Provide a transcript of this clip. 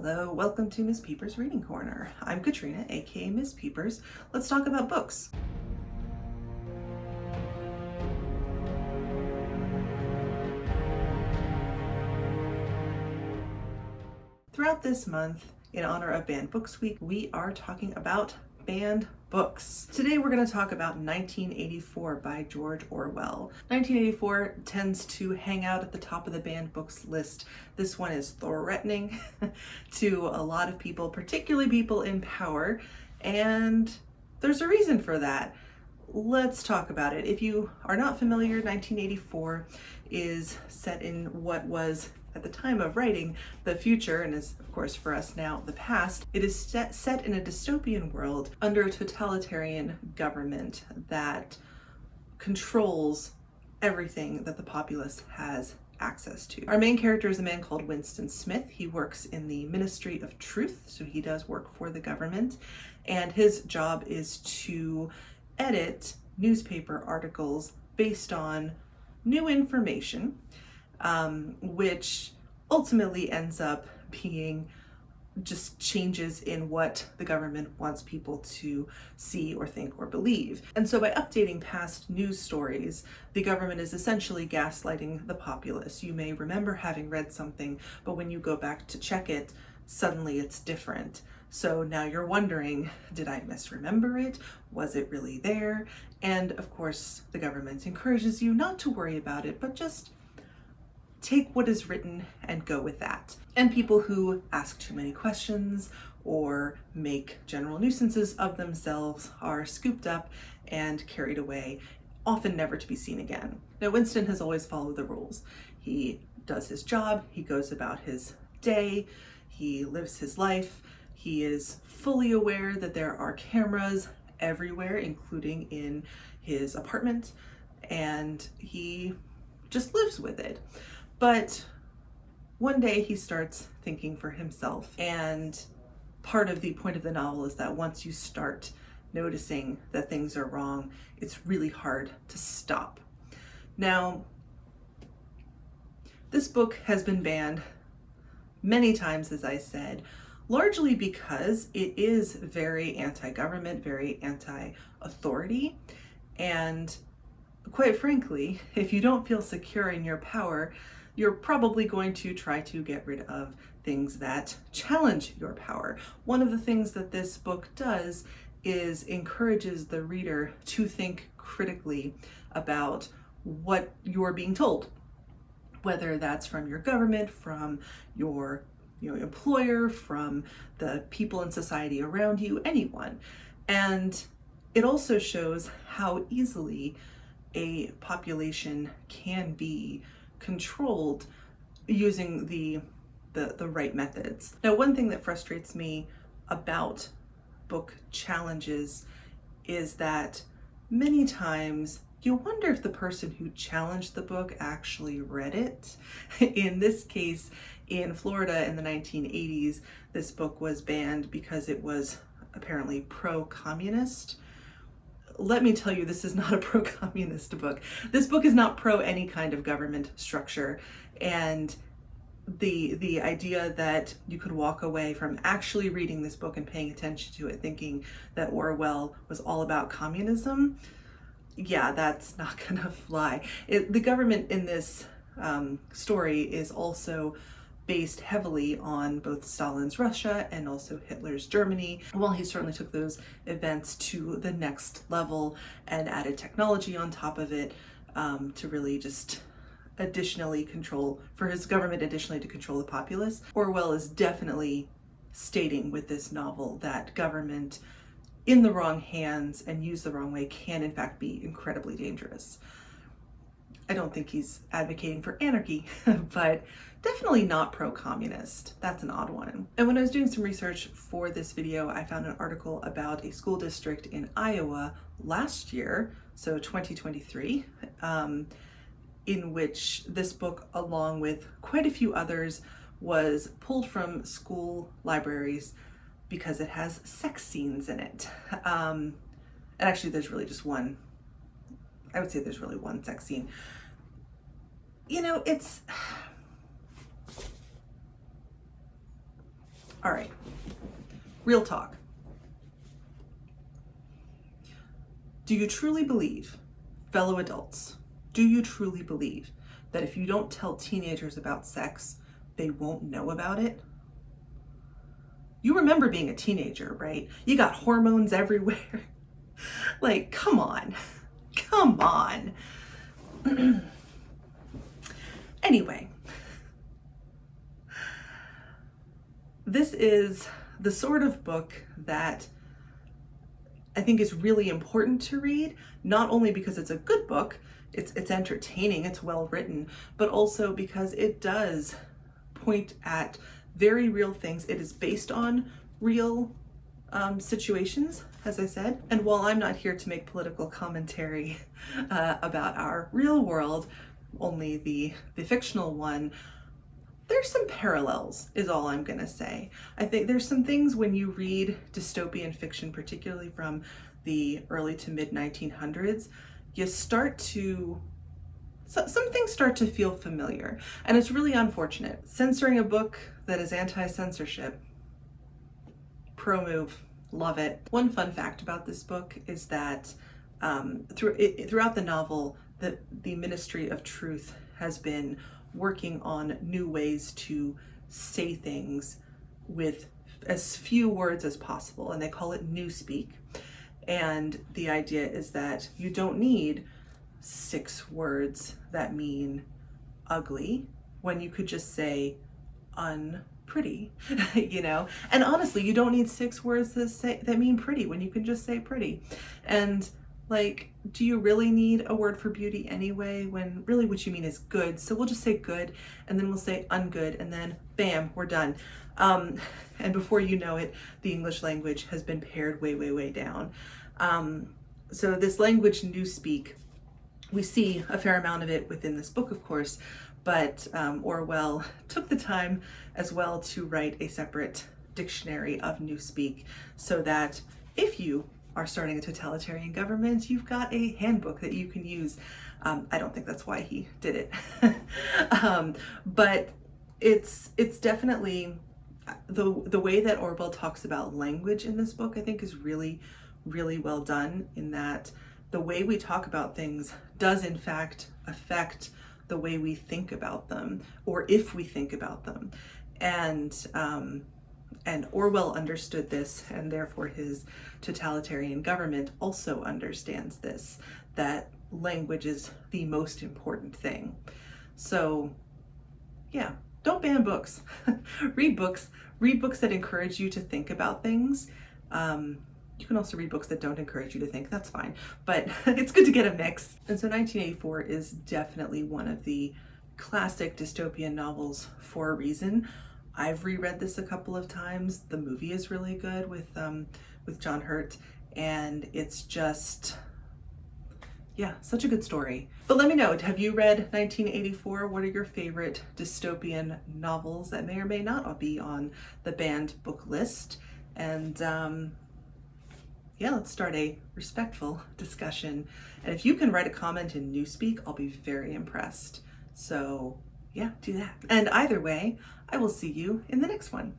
Hello, welcome to Miss Peepers Reading Corner. I'm Katrina, aka Miss Peepers. Let's talk about books. Throughout this month, in honor of Banned Books Week, we are talking about banned books. Today we're going to talk about 1984 by George Orwell. 1984 tends to hang out at the top of the banned books list. This one is threatening to a lot of people, particularly people in power, and there's a reason for that. Let's talk about it. If you are not familiar, 1984 is set in what was, at the time of writing, the future, and is, of course, for us now, the past. It is set in a dystopian world under a totalitarian government that controls everything that the populace has access to. Our main character is a man called Winston Smith. He works in the Ministry of Truth, so he does work for the government, and his job is to edit newspaper articles based on new information, which ultimately ends up being just changes in what the government wants people to see or think or believe. And so by updating past news stories, the government is essentially gaslighting the populace. You may remember having read something, but when you go back to check it, suddenly it's different. So now you're wondering, did I misremember it? Was it really there? And of course, the government encourages you not to worry about it, but just take what is written and go with that. And people who ask too many questions or make general nuisances of themselves are scooped up and carried away, often never to be seen again. Now, Winston has always followed the rules. He does his job, he goes about his day, he lives his life. He is fully aware that there are cameras everywhere, including in his apartment, and he just lives with it. But one day he starts thinking for himself, and part of the point of the novel is that once you start noticing that things are wrong, it's really hard to stop. Now, this book has been banned many times, as I said, largely because it is very anti-government, very anti-authority, and quite frankly, if you don't feel secure in your power, you're probably going to try to get rid of things that challenge your power. One of the things that this book does is encourages the reader to think critically about what you're being told, whether that's from your government, from your employer, from the people in society around you, anyone. And it also shows how easily a population can be controlled using the right methods. Now, one thing that frustrates me about book challenges is that many times you wonder if the person who challenged the book actually read it. In this case, in Florida in the 1980s, this book was banned because it was apparently pro-communist. Let me tell you, this is not a pro-communist book. This book is not pro any kind of government structure. And the idea that you could walk away from actually reading this book and paying attention to it thinking that Orwell was all about communism, yeah, that's not gonna fly. The government in this story is also based heavily on both Stalin's Russia and also Hitler's Germany. While he certainly took those events to the next level and added technology on top of it to really just additionally control, for his government additionally to control the populace, Orwell is definitely stating with this novel that government in the wrong hands and used the wrong way can in fact be incredibly dangerous. I don't think he's advocating for anarchy, but definitely not pro-communist. That's an odd one. And when I was doing some research for this video, I found an article about a school district in Iowa last year, so 2023, in which this book, along with quite a few others, was pulled from school libraries because it has sex scenes in it. And actually there's really just one. I would say there's really one sex scene. All right, real talk. Do you truly believe, fellow adults, do you truly believe that if you don't tell teenagers about sex, they won't know about it? You remember being a teenager, right? You got hormones everywhere. Like, come on. Come on. Anyway, this is the sort of book that I think is really important to read, not only because it's a good book, it's entertaining, it's well written, but also because it does point at very real things. It is based on real situations, as I said. And while I'm not here to make political commentary about our real world, only the fictional one, there's some parallels, is all I'm gonna say. I think there's some things when you read dystopian fiction, particularly from the early to mid 1900s, you start to, some things start to feel familiar. And it's really unfortunate. Censoring a book that is anti-censorship, pro move, love it. One fun fact about this book is that throughout the novel, the Ministry of Truth has been working on new ways to say things with as few words as possible, and they call it newspeak. And the idea is that you don't need 6 words that mean ugly when you could just say unpretty, you know? And honestly, you don't need 6 words that mean pretty when you can just say pretty. And like, do you really need a word for beauty anyway, when really what you mean is good? So we'll just say good, and then we'll say ungood, and then bam, we're done. And before you know it, the English language has been pared way, way, way down. So this language newspeak, we see a fair amount of it within this book, of course, but Orwell took the time as well to write a separate dictionary of newspeak, so that if you are starting a totalitarian government, you've got a handbook that you can use. I don't think that's why he did it. But it's definitely the way that Orwell talks about language in this book, I think is really, really well done, in that the way we talk about things does in fact affect the way we think about them, or if we think about them. And Orwell understood this, and therefore his totalitarian government also understands this, that language is the most important thing. So yeah, don't ban books. Read books that encourage you to think about things. You can also read books that don't encourage you to think, that's fine, but it's good to get a mix. And so 1984 is definitely one of the classic dystopian novels for a reason. I've reread this a couple of times. The movie is really good with John Hurt, and it's just, yeah, such a good story. But let me know, have you read 1984? What are your favorite dystopian novels that may or may not be on the banned book list? And yeah, let's start a respectful discussion. And if you can write a comment in Newspeak, I'll be very impressed. So yeah, do that. And either way, I will see you in the next one.